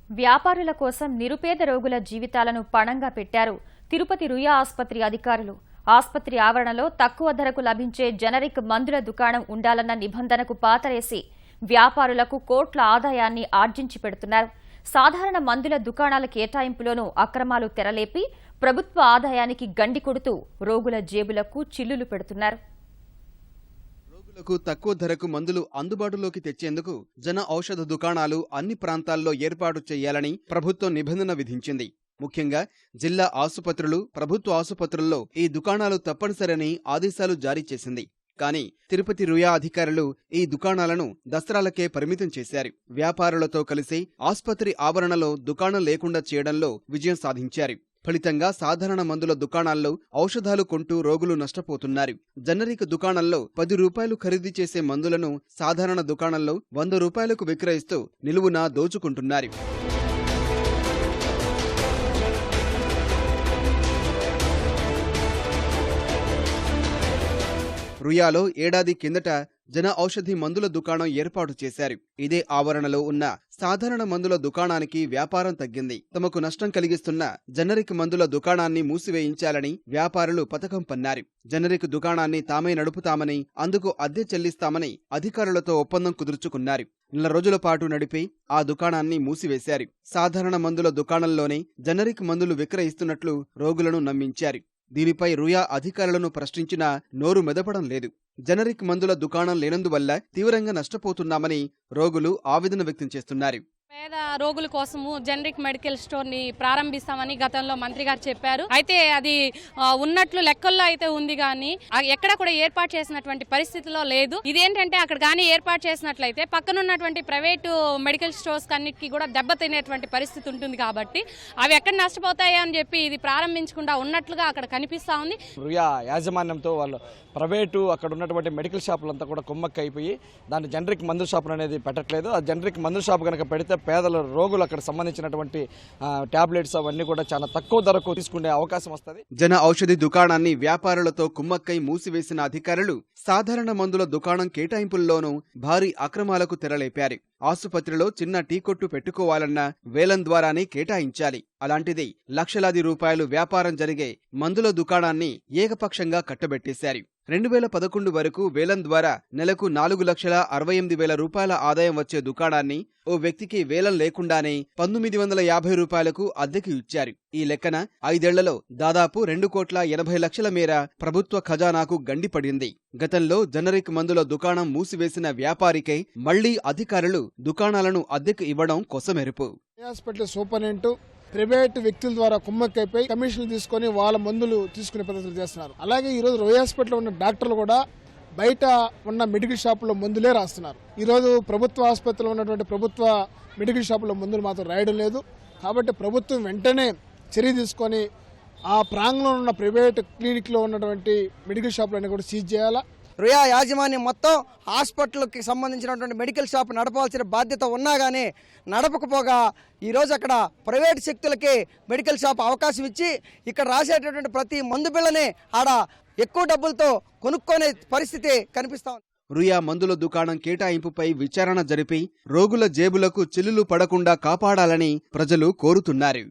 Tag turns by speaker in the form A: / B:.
A: వ్యాపారుల కోసం నిరుపేద రోగుల జీవితాలను పణంగా పెట్టారు తిరుపతి రుయా ఆసుపత్రి అధికారులు. ఆసుపత్రి ఆవరణలో తక్కువ ధరకు లభించే జనరిక్ మందుల దుకాణం ఉండాలన్న నిబంధనకు పాతరేసి వ్యాపారులకు కోట్ల ఆదాయాన్ని ఆర్జించి పెడుతున్నారు. సాధారణ మందుల దుకాణాల కేటాయింపులోనూ అక్రమాలు తెరలేపి ప్రభుత్వ ఆదాయానికి గండి కొడుతూ రోగుల జేబులకు చిల్లులు పెడుతున్నారు.
B: రోగులకు తక్కువ ధరకు మందులు అందుబాటులోకి తెచ్చేందుకు జన ఔషధ దుకాణాలు అన్ని ప్రాంతాల్లో ఏర్పాటు చేయాలని ప్రభుత్వం నిబంధన విధించింది. ముఖ్యంగా జిల్లా ఆసుపత్రులు, ప్రభుత్వ ఆసుపత్రుల్లో ఈ దుకాణాలు తప్పనిసరని ఆదేశాలు జారీ చేసింది. కానీ తిరుపతి రుయా అధికారులు ఈ దుకాణాలను దసరాలకే పరిమితం చేశారు. వ్యాపారులతో కలిసి ఆసుపత్రి ఆవరణలో దుకాణం లేకుండా చేయడంలో విజయం సాధించారు. ఫలితంగా సాధారణ మందుల దుకాణాల్లో ఔషధాలు కొంటూ రోగులు నష్టపోతున్నారు. జనరిక్ దుకాణంలో 10 రూపాయలు ఖరీదు చేసే మందులను సాధారణ దుకాణంలో 100 రూపాయలకు విక్రయిస్తూ నిలువునా దోచుకుంటున్నారు. రుయాలో ఏడాది కిందట జన ఔషధి మందుల దుకాణం ఏర్పాటు చేశారు. ఇదే ఆవరణలో ఉన్న సాధారణ మందుల దుకాణానికి వ్యాపారం తగ్గింది. తమకు నష్టం కలిగిస్తున్న జనరిక్ మందుల దుకాణాన్ని మూసివేయించాలని వ్యాపారులు పథకం పన్నారు. జనరిక్ దుకాణాన్ని తామే నడుపుతామని, అందుకు అద్దె చెల్లిస్తామని అధికారులతో ఒప్పందం కుదుర్చుకున్నారు. 4 రోజుల పాటు నడిపి ఆ దుకాణాన్ని మూసివేశారు. సాధారణ మందుల దుకాణంలోనే జనరిక్ మందులు విక్రయిస్తున్నట్లు రోగులను నమ్మించారు. దీనిపై రుయా అధికారులను ప్రశ్నించినా నోరు మెదపడం లేదు. జనరిక్ మందుల దుకాణం లేనందువల్ల తీవ్రంగా నష్టపోతున్నామని రోగులు ఆవేదన వ్యక్తం చేస్తున్నారు.
C: పేద రోగుల కోసము జనరిక్ మెడికల్ స్టోర్ ని ప్రారంభిస్తామని గతంలో మంత్రి గారు చెప్పారు. అయితే అది ఉన్నట్లు లెక్కల్లో అయితే ఉంది కానీ ఎక్కడ కూడా ఏర్పాటు చేసినటువంటి పరిస్థితిలో లేదు. ఇదేంటంటే అక్కడ కానీ ఏర్పాటు చేసినట్లయితే పక్కనున్నటువంటి ప్రైవేటు మెడికల్ స్టోర్స్ అన్నిటికీ కూడా దెబ్బతినేటువంటి పరిస్థితి ఉంటుంది. కాబట్టి అవి ఎక్కడ నష్టపోతాయో అని చెప్పి ఇది ప్రారంభించకుండా ఉన్నట్లుగా అక్కడ కనిపిస్తా ఉంది.
D: రుయా యాజమాన్యంతో వాళ్ళు ప్రైవేటు అక్కడ ఉన్నటువంటి మెడికల్ షాపులంతా కూడా కుమ్మక్క అయిపోయి దాని జనరిక్ మందుల షాపులు అనేది పెట్టట్లేదు. ఆ జనరిక్ మందుల షాపు కనుక పెడితే పేదల రోగులు అక్కడ సంబంధించినటువంటి టాబ్లెట్స్ అవన్నీ కూడా చాలా తక్కువ ధరకు తీసుకునే అవకాశం వస్తుంది.
B: జన ఔషధి దుకాణాన్ని వ్యాపారులతో కుమ్మక్కై మూసివేసిన అధికారులు సాధారణ మందుల దుకాణం కేటాయింపుల్లోనూ భారీ అక్రమాలకు తెరలేపారు. ఆసుపత్రిలో చిన్న టీ కొట్టు పెట్టుకోవాలన్నా వేలం ద్వారానే కేటాయించాలి. అలాంటిది లక్షలాది రూపాయలు వ్యాపారం జరిగే మందుల దుకాణాన్ని ఏకపక్షంగా కట్టబెట్టేశారు. 2011 వరకు వేలం ద్వారా నెలకు 4,68,000 రూపాయల ఆదాయం వచ్చే దుకాణాన్ని ఓ వ్యక్తికి వేలం లేకుండానే 1950 రూపాయలకు అద్దెకు ఇచ్చారు. ఈ లెక్కన 5 ఏళ్లలో దాదాపు 2,80,00,000 మేర ప్రభుత్వ ఖజానాకు గండిపడింది. గతంలో జనరిక్ మందుల దుకాణం మూసివేసిన వ్యాపారికై మళ్లీ అధికారులు దుకాణాలను అద్దెకు ఇవ్వడం కొసమెరుపు.
E: హాస్పిటల్ సూపరింటెండెంట్ ప్రైవేట్ వ్యక్తుల ద్వారా కుమ్మక్కైపోయి కమిషన్లు తీసుకుని వాళ్ళ మందులు తీసుకునే పద్ధతులు చేస్తున్నారు. అలాగే ఈ రోజు రుయా హాస్పిటల్లో ఉన్న డాక్టర్లు కూడా బయట ఉన్న మెడికల్ షాపుల్లో మందులే రాస్తున్నారు. ఈ రోజు ప్రభుత్వ ఆసుపత్రిలో ఉన్నటువంటి ప్రభుత్వ మెడికల్ షాపుల్లో మందులు మాత్రం రాయడం లేదు. కాబట్టి ప్రభుత్వం వెంటనే చర్య తీసుకొని ఆ ప్రాంగణంలో ఉన్న ప్రైవేట్ క్లినిక్లో ఉన్నటువంటి మెడికల్ షాపులన్నీ కూడా సీజ్ చేయాలా.
F: రుయా యాజమాన్యం మొత్తం హాస్పిటల్కి సంబంధించినటువంటి మెడికల్ షాప్ నడపాల్సిన బాధ్యత ఉన్నా కానీ నడపకపోగా ఈరోజు అక్కడ ప్రైవేట్ శక్తులకి మెడికల్ షాప్ అవకాశం ఇచ్చి ఇక్కడ రాసేటటువంటి ప్రతి మందు బిళ్ళనే ఆడ ఎక్కువ డబ్బులతో కొనుక్కునే పరిస్థితి కనిపిస్తా ఉంది.
B: రుయా మందుల దుకాణం కేటాయింపుపై విచారణ జరిపి రోగుల జేబులకు చిల్లులు పడకుండా కాపాడాలని ప్రజలు కోరుతున్నారు.